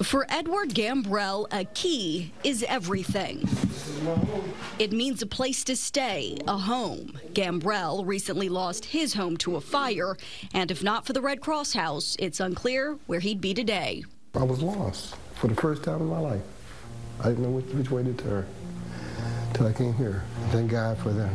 For Edward Gambrell, a key is everything. It means a place to stay, a home. Gambrell recently lost his home to a fire, and if not for the Red Cross house, it's unclear where he'd be today. I was lost for the first time in my life. I didn't know which way to turn until I came here. Thank God for that.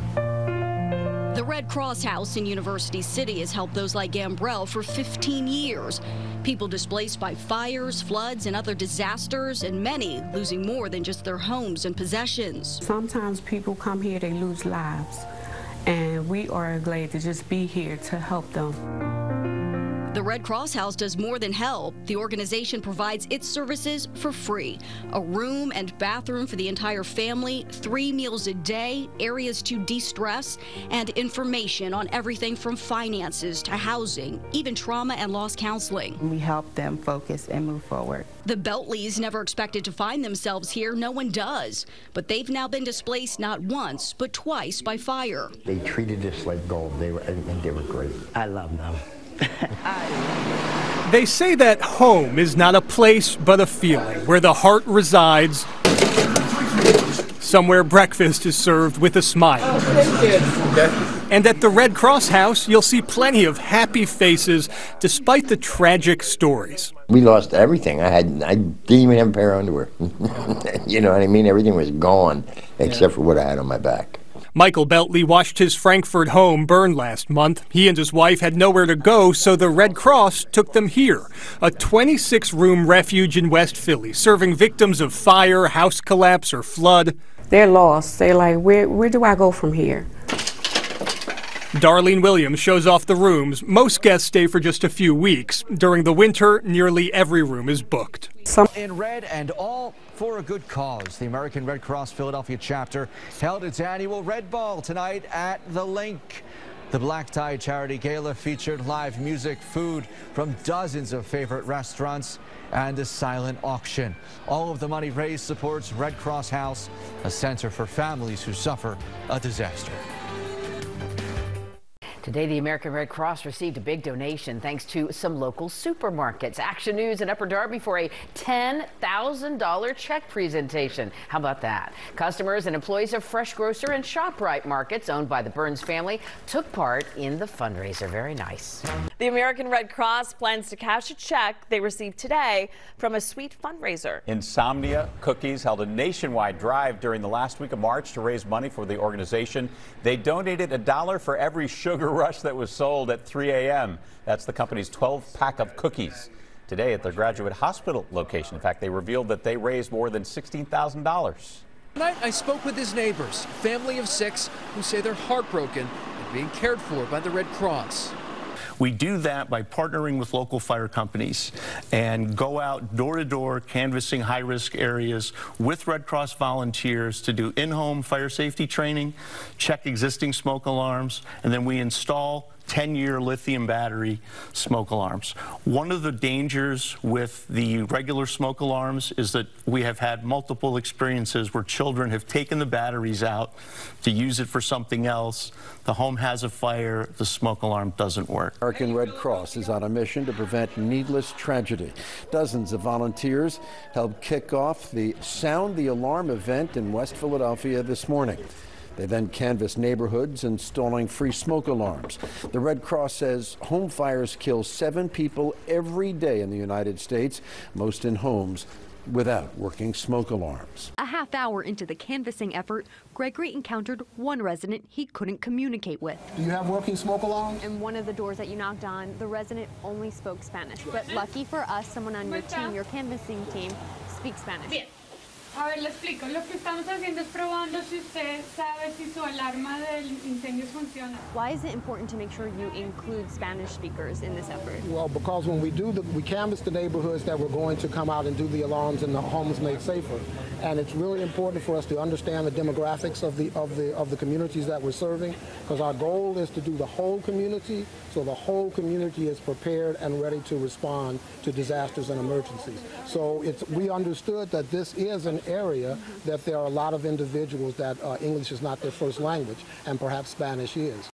The Red Cross house in University City has helped those like Gambrell for 15 years. People displaced by fires, floods, and other disasters, and many losing more than just their homes and possessions. Sometimes people come here, they lose lives, and we are glad to just be here to help them. The Red Cross House does more than help. The organization provides its services for free. A room and bathroom for the entire family, 3 meals a day, areas to de-stress, and information on everything from finances to housing, even trauma and loss counseling. We help them focus and move forward. The Beltleys never expected to find themselves here. No one does. But they've now been displaced not once, but twice by fire. They treated us like gold. They were great. I love them. They say that home is not a place, but a feeling, where the heart resides, somewhere breakfast is served with a smile. And at the Red Cross house, you'll see plenty of happy faces, despite the tragic stories. We lost everything. I didn't even have a pair of underwear. You know what I mean? Everything was gone, except for what I had on my back. Michael Beltley watched his Frankfurt home burn last month. He and his wife had nowhere to go, so the Red Cross took them here, a 26-room refuge in West Philly, serving victims of fire, house collapse, or flood. They're lost. They're like, where do I go from here? Darlene Williams shows off the rooms. Most guests stay for just a few weeks. During the winter, nearly every room is booked. In red and all for a good cause. The American Red Cross Philadelphia chapter held its annual Red Ball tonight at the Link. The Black Tie Charity Gala featured live music, food from dozens of favorite restaurants, and a silent auction. All of the money raised supports Red Cross House, a center for families who suffer a disaster. Today, the American Red Cross received a big donation thanks to some local supermarkets. Action News in Upper Darby for a $10,000 check presentation. How about that? Customers and employees of Fresh Grocer and ShopRite markets owned by the Burns family took part in the fundraiser. Very nice. The American Red Cross plans to cash a check they received today from a sweet fundraiser. Insomnia Cookies held a nationwide drive during the last week of March to raise money for the organization. They donated $1 for every sugar rush that was sold at 3 a.m. That's the company's 12-pack of cookies. Today at their Graduate Hospital location, in fact, they revealed that they raised more than $16,000. Tonight, I spoke with his neighbors, a family of 6, who say they're heartbroken and being cared for by the Red Cross. We do that by partnering with local fire companies and go out door to door canvassing high-risk areas with Red Cross volunteers to do in-home fire safety training, check existing smoke alarms, and then we install 10-year lithium battery smoke alarms. One of the dangers with the regular smoke alarms is that we have had multiple experiences where children have taken the batteries out to use it for something else. The home has a fire, the smoke alarm doesn't work. American Red Cross is on a mission to prevent needless tragedy. Dozens of volunteers helped kick off the Sound the Alarm event in West Philadelphia this morning. They then canvassed neighborhoods installing free smoke alarms. The Red Cross says home fires kill 7 people every day in the United States, most in homes without working smoke alarms. A half hour into the canvassing effort, Gregory encountered one resident he couldn't communicate with. Do you have working smoke alarms? And one of the doors that you knocked on, the resident only spoke Spanish. But lucky for us, someone on your team, your canvassing team, speaks Spanish. A ver, le explico. Lo que estamos haciendo es probando si usted sabe si su alarma del incendio funciona. Why is it important to make sure you include Spanish speakers in this effort? Well, because when we canvass the neighborhoods that we're going to come out and do the alarms and the homes made safer. And it's really important for us to understand the demographics of the communities that we're serving, because our goal is to do the whole community, so the whole community is prepared and ready to respond to disasters and emergencies. So we understood that this is an area that there are a lot of individuals that English is not their first language, and perhaps Spanish is.